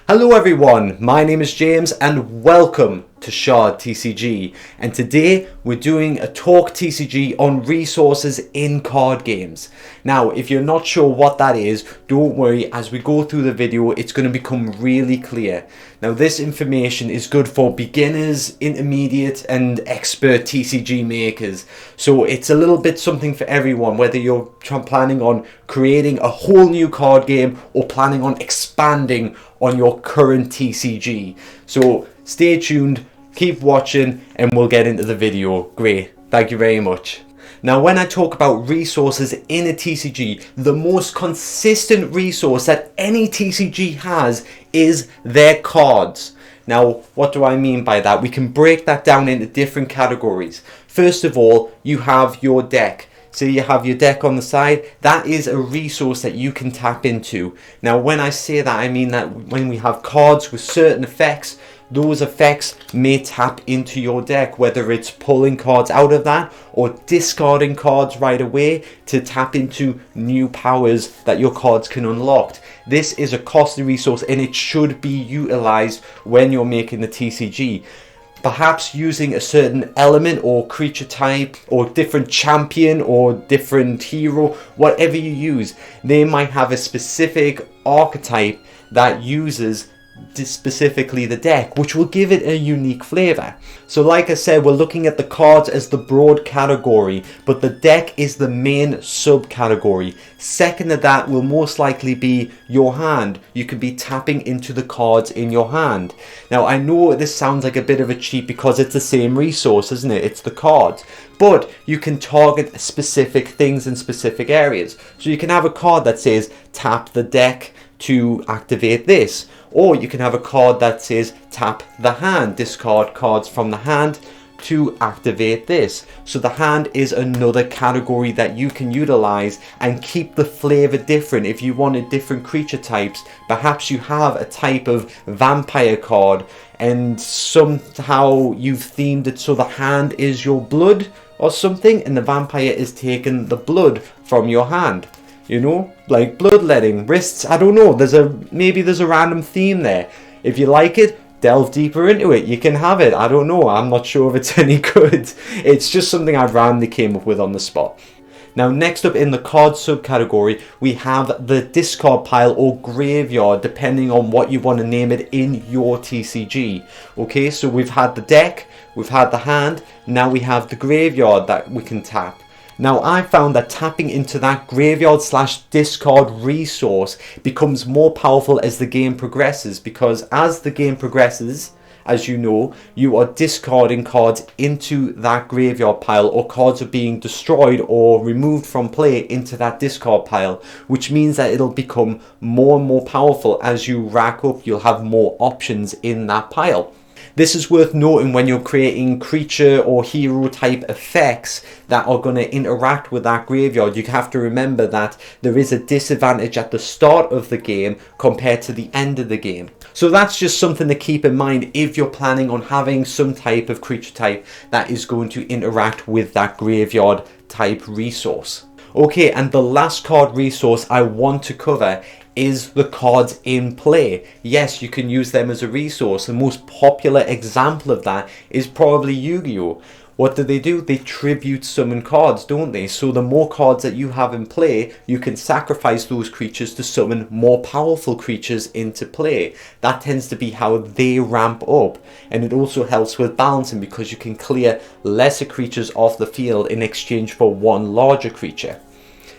Hello everyone, my name is James and welcome to Homemade TCG, and today we're doing a talk TCG on resources in card games. Now if you're not sure what that is, don't worry, as we go through the video it's going to become really clear. Now this information is good for beginners, intermediate and expert TCG makers, so it's a little bit something for everyone, whether you're planning on creating a whole new card game or planning on expanding on your current TCG. So stay tuned, keep watching and we'll get into the video. Great, thank you very much. Now when I talk about resources in a TCG, the most consistent resource that any TCG has is their cards. Now what do I mean by that? We can break that down into different categories. First of all, you have your deck. So you have your deck on the side. That is a resource that you can tap into. Now when I say that, I mean that when we have cards with certain effects, those effects may tap into your deck, whether it's pulling cards out of that or discarding cards right away to tap into new powers that your cards can unlock. This is a costly resource and it should be utilized when you're making the TCG. Perhaps using a certain element or creature type or different champion or different hero, whatever you use, they might have a specific archetype that uses specifically the deck, which will give it a unique flavor. So like I said, we're looking at the cards as the broad category, but the deck is the main subcategory. Second to that will most likely be your hand. You could be tapping into the cards in your hand. Now I know this sounds like a bit of a cheat because it's the same resource, isn't it? It's the cards. But you can target specific things in specific areas. So you can have a card that says tap the deck to activate this, or you can have a card that says tap the hand, discard cards from the hand to activate this. So the hand is another category that you can utilize and keep the flavor different. If you wanted different creature types, perhaps you have a type of vampire card and somehow you've themed it so the hand is your blood or something, and the vampire is taking the blood from your hand. You know, like bloodletting, wrists, I don't know, maybe there's a random theme there. If you like it, delve deeper into it, you can have it. I don't know, I'm not sure if it's any good. It's just something I randomly came up with on the spot. Now next up in the card subcategory, we have the discard pile or graveyard, depending on what you want to name it in your TCG. Okay, so we've had the deck, we've had the hand, now we have the graveyard that we can tap. Now I found that tapping into that graveyard / discard resource becomes more powerful as the game progresses, because as the game progresses, as you know, you are discarding cards into that graveyard pile, or cards are being destroyed or removed from play into that discard pile, which means that it'll become more and more powerful as you rack up. You'll have more options in that pile. This is worth noting when you're creating creature or hero type effects that are going to interact with that graveyard. You have to remember that there is a disadvantage at the start of the game compared to the end of the game. So that's just something to keep in mind if you're planning on having some type of creature type that is going to interact with that graveyard type resource. Okay, and the last card resource I want to cover is the cards in play. Yes, you can use them as a resource. The most popular example of that is probably Yu-Gi-Oh! What do? They tribute summon cards, don't they? So the more cards that you have in play, you can sacrifice those creatures to summon more powerful creatures into play. That tends to be how they ramp up, and it also helps with balancing because you can clear lesser creatures off the field in exchange for one larger creature.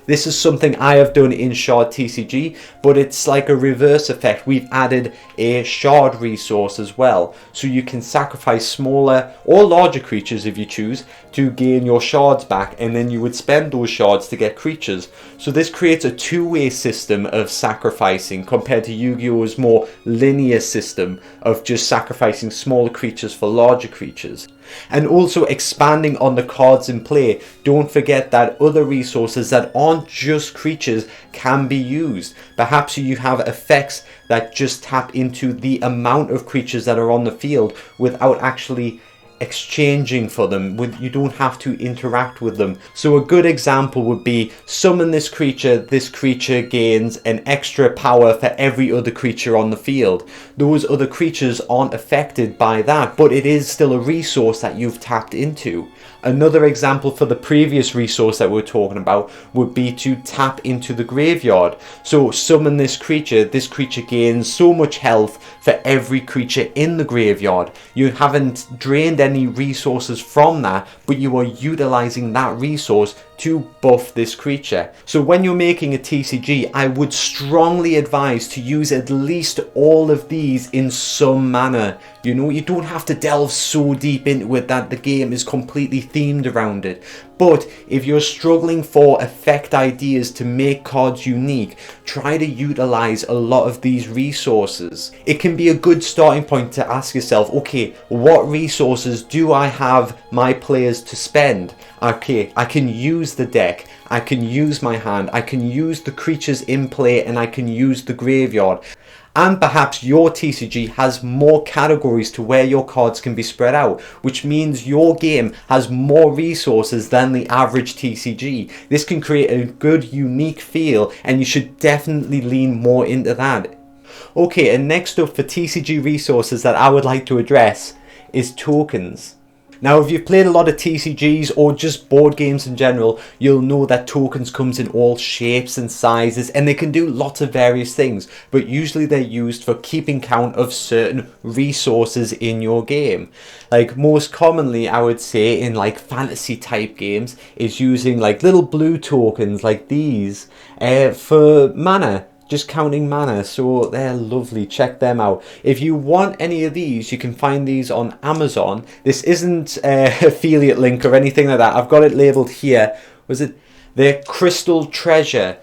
This is something I have done in Shard TCG, but it's like a reverse effect. We've added a Shard resource as well, so you can sacrifice smaller or larger creatures if you choose to gain your shards back, and then you would spend those shards to get creatures. So this creates a two-way system of sacrificing compared to Yu-Gi-Oh's more linear system of just sacrificing smaller creatures for larger creatures. And also expanding on the cards in play, don't forget that other resources that aren't just creatures can be used. Perhaps you have effects that just tap into the amount of creatures that are on the field without actually exchanging for them. You don't have to interact with them. So a good example would be summon this creature gains an extra power for every other creature on the field. Those other creatures aren't affected by that, but it is still a resource that you've tapped into. Another example for the previous resource that we're talking about would be to tap into the graveyard. So summon this creature gains so much health for every creature in the graveyard. You haven't drained any resources from that, but you are utilizing that resource to buff this creature. So when you're making a TCG, I would strongly advise to use at least all of these in some manner. You know, you don't have to delve so deep into it that the game is completely themed around it. But if you're struggling for effect ideas to make cards unique, try to utilize a lot of these resources. It can be a good starting point to ask yourself, okay, what resources do I have my players to spend? Okay, I can use the deck, I can use my hand, I can use the creatures in play, and I can use the graveyard. And perhaps your TCG has more categories to where your cards can be spread out, which means your game has more resources than the average TCG. This can create a good, unique feel, and you should definitely lean more into that. Okay, and next up for TCG resources that I would like to address is tokens. Now, if you've played a lot of TCGs or just board games in general, you'll know that tokens comes in all shapes and sizes, and they can do lots of various things, but usually they're used for keeping count of certain resources in your game. Like most commonly, I would say in like fantasy type games, is using like little blue tokens like these for mana. Just counting mana, so they're lovely. Check them out. If you want any of these, you can find these on Amazon. This isn't an affiliate link or anything like that. I've got it labeled here. They're crystal treasure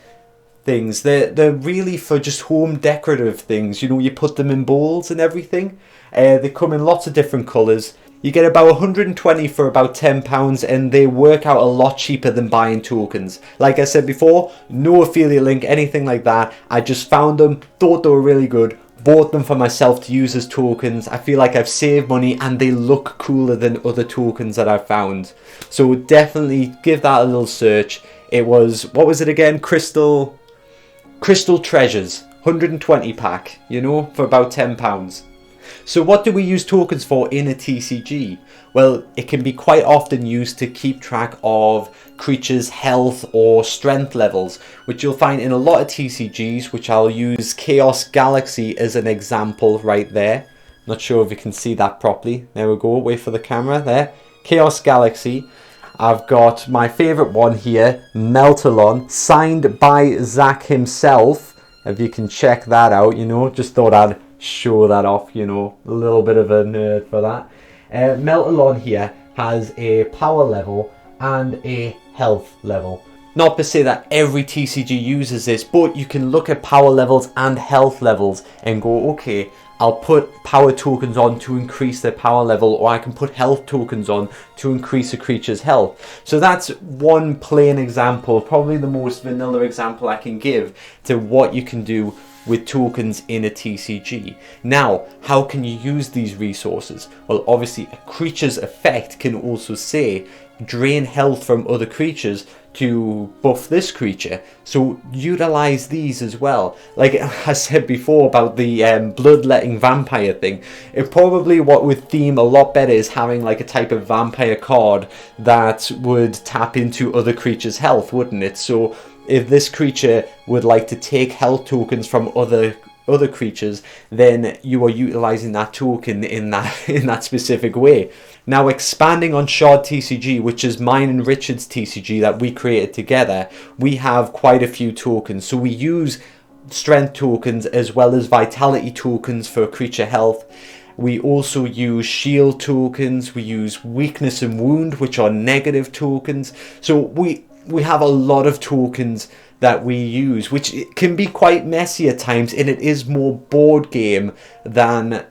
things. They're really for just home decorative things. You know, you put them in bowls and everything. They come in lots of different colours. You get about 120 for about £10, and they work out a lot cheaper than buying tokens. Like I said before, no affiliate link, anything like that. I just found them, thought they were really good, bought them for myself to use as tokens. I feel like I've saved money, and they look cooler than other tokens that I've found. So definitely give that a little search. It was, what was it again? Crystal Treasures, 120 pack, you know, for about £10. So what do we use tokens for in a TCG? Well, it can be quite often used to keep track of creatures' health or strength levels, which you'll find in a lot of TCGs, which I'll use Chaos Galaxy as an example right there. Not sure if you can see that properly. There we go, wait for the camera there. Chaos Galaxy. I've got my favourite one here, Meltalon, signed by Zach himself. If you can check that out, you know, just thought I'd show that off, you know, a little bit of a nerd for that. Meltalon here has a power level and a health level. Not to say that every TCG uses this, but you can look at power levels and health levels and go, okay, I'll put power tokens on to increase their power level, or I can put health tokens on to increase a creature's health. So that's one plain example, probably the most vanilla example I can give to what you can do with tokens in a TCG. Now, how can you use these resources? Well, obviously a creature's effect can also say drain health from other creatures to buff this creature, so utilize these as well. Like I said before about the bloodletting vampire thing, it probably what would theme a lot better is having like a type of vampire card that would tap into other creatures' health, wouldn't it? So if this creature would like to take health tokens from other creatures, then you are utilizing that token in that specific way. Now, expanding on Shard TCG, which is mine and Richard's TCG that we created together, we have quite a few tokens. So we use strength tokens as well as vitality tokens for creature health. We also use shield tokens. We use weakness and wound, which are negative tokens. So we have a lot of tokens that we use, which can be quite messy at times, and it is more board game than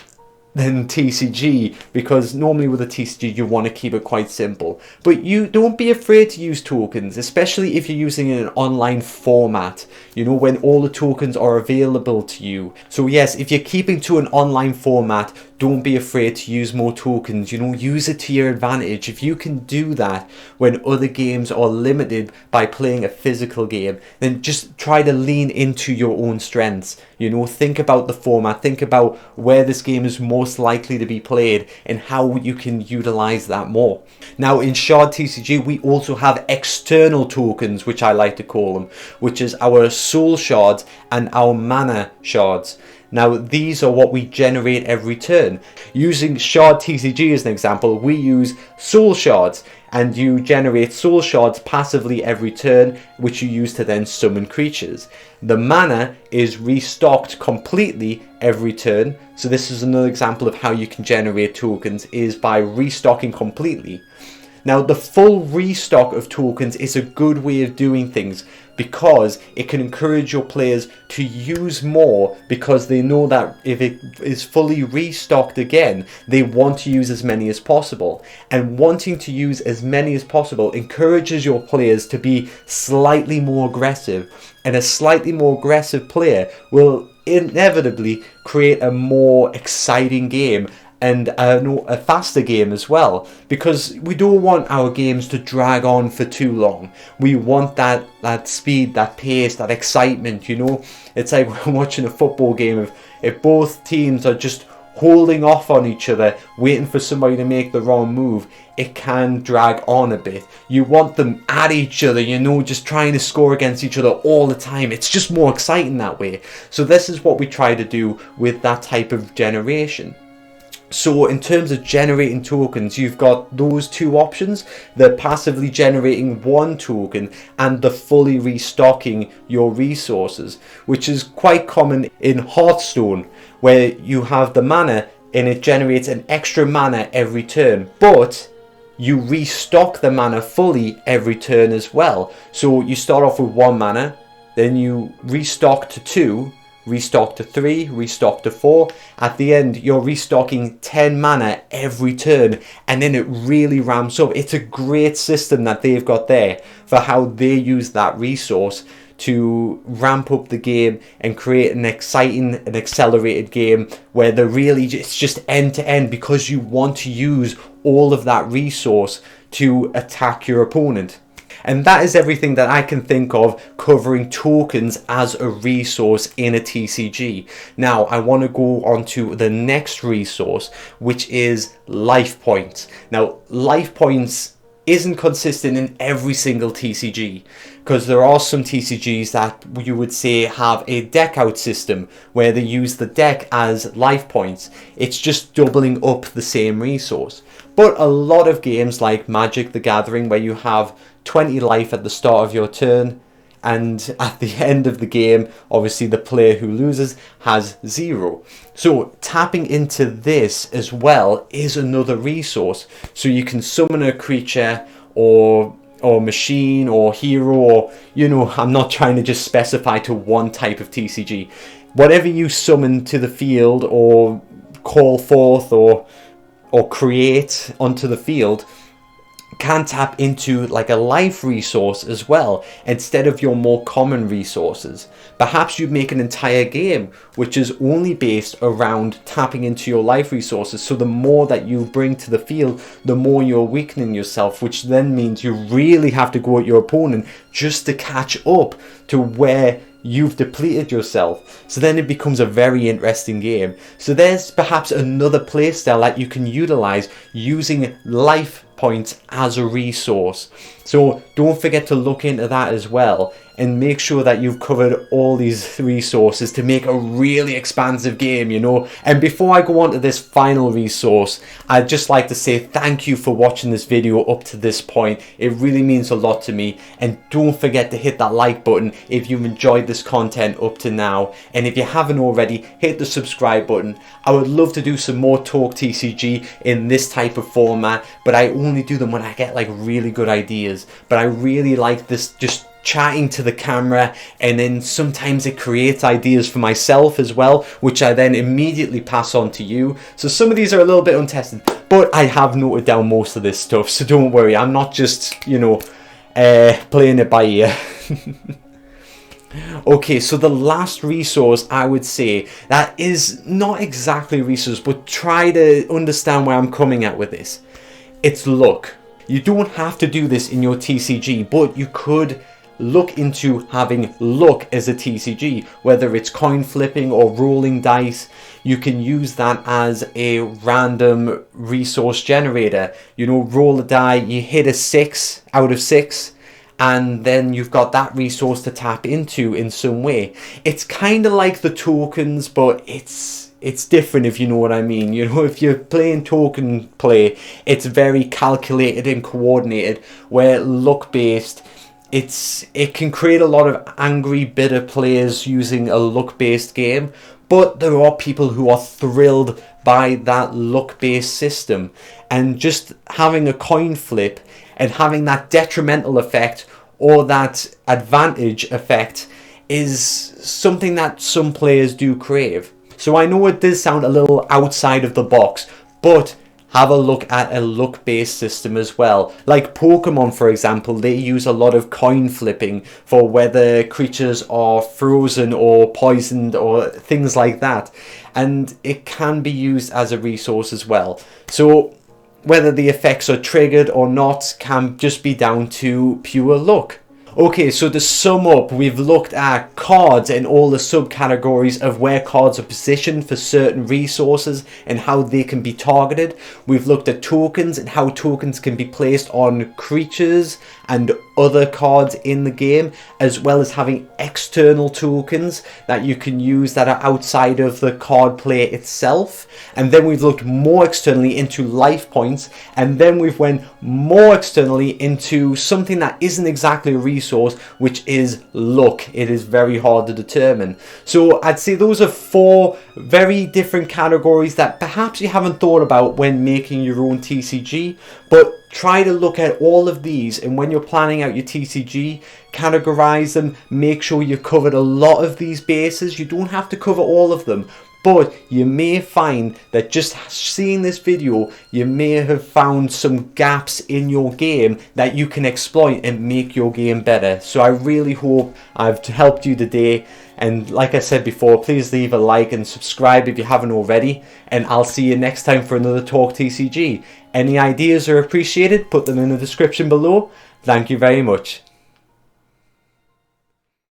than TCG, because normally with a TCG you want to keep it quite simple. But you don't be afraid to use tokens, especially if you're using it in an online format, you know, when all the tokens are available to you. So yes, if you're keeping to an online format, don't be afraid to use more tokens, you know, use it to your advantage. If you can do that when other games are limited by playing a physical game, then just try to lean into your own strengths. You know, think about the format, think about where this game is most likely to be played and how you can utilize that more. Now in Shard TCG we also have external tokens, which I like to call them, which is our soul shards and our mana shards. Now these are what we generate every turn. Using Shard TCG as an example, we use soul shards, and you generate soul shards passively every turn, which you use to then summon creatures. The mana is restocked completely every turn. So this is another example of how you can generate tokens, is by restocking completely. Now the full restock of tokens is a good way of doing things, because it can encourage your players to use more, because they know that if it is fully restocked again, they want to use as many as possible. And wanting to use as many as possible encourages your players to be slightly more aggressive, and a slightly more aggressive player will inevitably create a more exciting game and a faster game as well, because we don't want our games to drag on for too long. We want that speed, that pace, that excitement, you know. It's like we're watching a football game. If both teams are just holding off on each other, waiting for somebody to make the wrong move, it can drag on a bit. You want them at each other, you know, just trying to score against each other all the time. It's just more exciting that way. So this is what we try to do with that type of generation. So in terms of generating tokens, you've got those two options: the passively generating one token and the fully restocking your resources, which is quite common in Hearthstone, where you have the mana and it generates an extra mana every turn, but you restock the mana fully every turn as well. So you start off with 1 mana, then you restock to 2, restock to 3, restock to 4. At the end you're restocking 10 mana every turn, and then it really ramps up. It's a great system that they've got there for how they use that resource to ramp up the game and create an exciting and accelerated game where it's just end to end, because you want to use all of that resource to attack your opponent. And that is everything that I can think of covering tokens as a resource in a TCG. Now I want to go on to the next resource, which is life points. Now life points isn't consistent in every single TCG, because there are some TCGs that you would say have a deck out system where they use the deck as life points. It's just doubling up the same resource. But a lot of games like Magic the Gathering, where you have 20 life at the start of your turn, and at the end of the game, obviously the player who loses has 0. So tapping into this as well is another resource. So you can summon a creature or machine or hero, or, you know, I'm not trying to just specify to one type of TCG. Whatever you summon to the field or call forth or create onto the field can tap into like a life resource as well, instead of your more common resources. Perhaps you make an entire game which is only based around tapping into your life resources. So the more that you bring to the field, the more you're weakening yourself, which then means you really have to go at your opponent just to catch up to where you've depleted yourself. So then it becomes a very interesting game. So there's perhaps another playstyle that you can utilize using life points as a resource. So don't forget to look into that as well, and make sure that you've covered all these resources to make a really expansive game, you know. And before I go on to this final resource, I'd just like to say thank you for watching this video up to this point. It really means a lot to me. And don't forget to hit that like button if you've enjoyed this content up to now. And if you haven't already, hit the subscribe button. I would love to do some more Talk TCG in this type of format, but I only do them when I get like really good ideas. But I really like this, just chatting to the camera, and then sometimes it creates ideas for myself as well, which I then immediately pass on to you. So some of these are a little bit untested, but I have noted down most of this stuff, so don't worry, I'm not just, you know, playing it by ear. Okay, so the last resource I would say that is not exactly a resource, but try to understand where I'm coming at with this. It's luck. You don't have to do this in your TCG, but you could look into having luck as a TCG, whether it's coin flipping or rolling dice. You can use that as a random resource generator. You know, roll a die, you hit a 6 out of 6, and then you've got that resource to tap into in some way. It's kind of like the tokens, but it's different, if you know what I mean. You know, if you're playing token play, it's very calculated and coordinated, where luck based, it can create a lot of angry, bitter players using a luck based game. But there are people who are thrilled by that luck based system, and just having a coin flip and having that detrimental effect or that advantage effect is something that some players do crave. So I know it does sound a little outside of the box, but have a look at a luck-based system as well. Like Pokemon, for example, they use a lot of coin flipping for whether creatures are frozen or poisoned or things like that. And it can be used as a resource as well. So whether the effects are triggered or not can just be down to pure luck. Okay, so to sum up, we've looked at cards and all the subcategories of where cards are positioned for certain resources and how they can be targeted. We've looked at tokens and how tokens can be placed on creatures and other cards in the game, as well as having external tokens that you can use that are outside of the card play itself. And then we've looked more externally into life points, and then we've went more externally into something that isn't exactly a resource, which is luck. It is very hard to determine. So I'd say those are 4 very different categories that perhaps you haven't thought about when making your own TCG, but try to look at all of these, and when you're planning out your TCG, categorize them, make sure you've covered a lot of these bases. You don't have to cover all of them, but you may find that just seeing this video, you may have found some gaps in your game that you can exploit and make your game better. So I really hope I've helped you today. And like I said before, please leave a like and subscribe if you haven't already. And I'll see you next time for another Talk TCG. Any ideas are appreciated, put them in the description below. Thank you very much.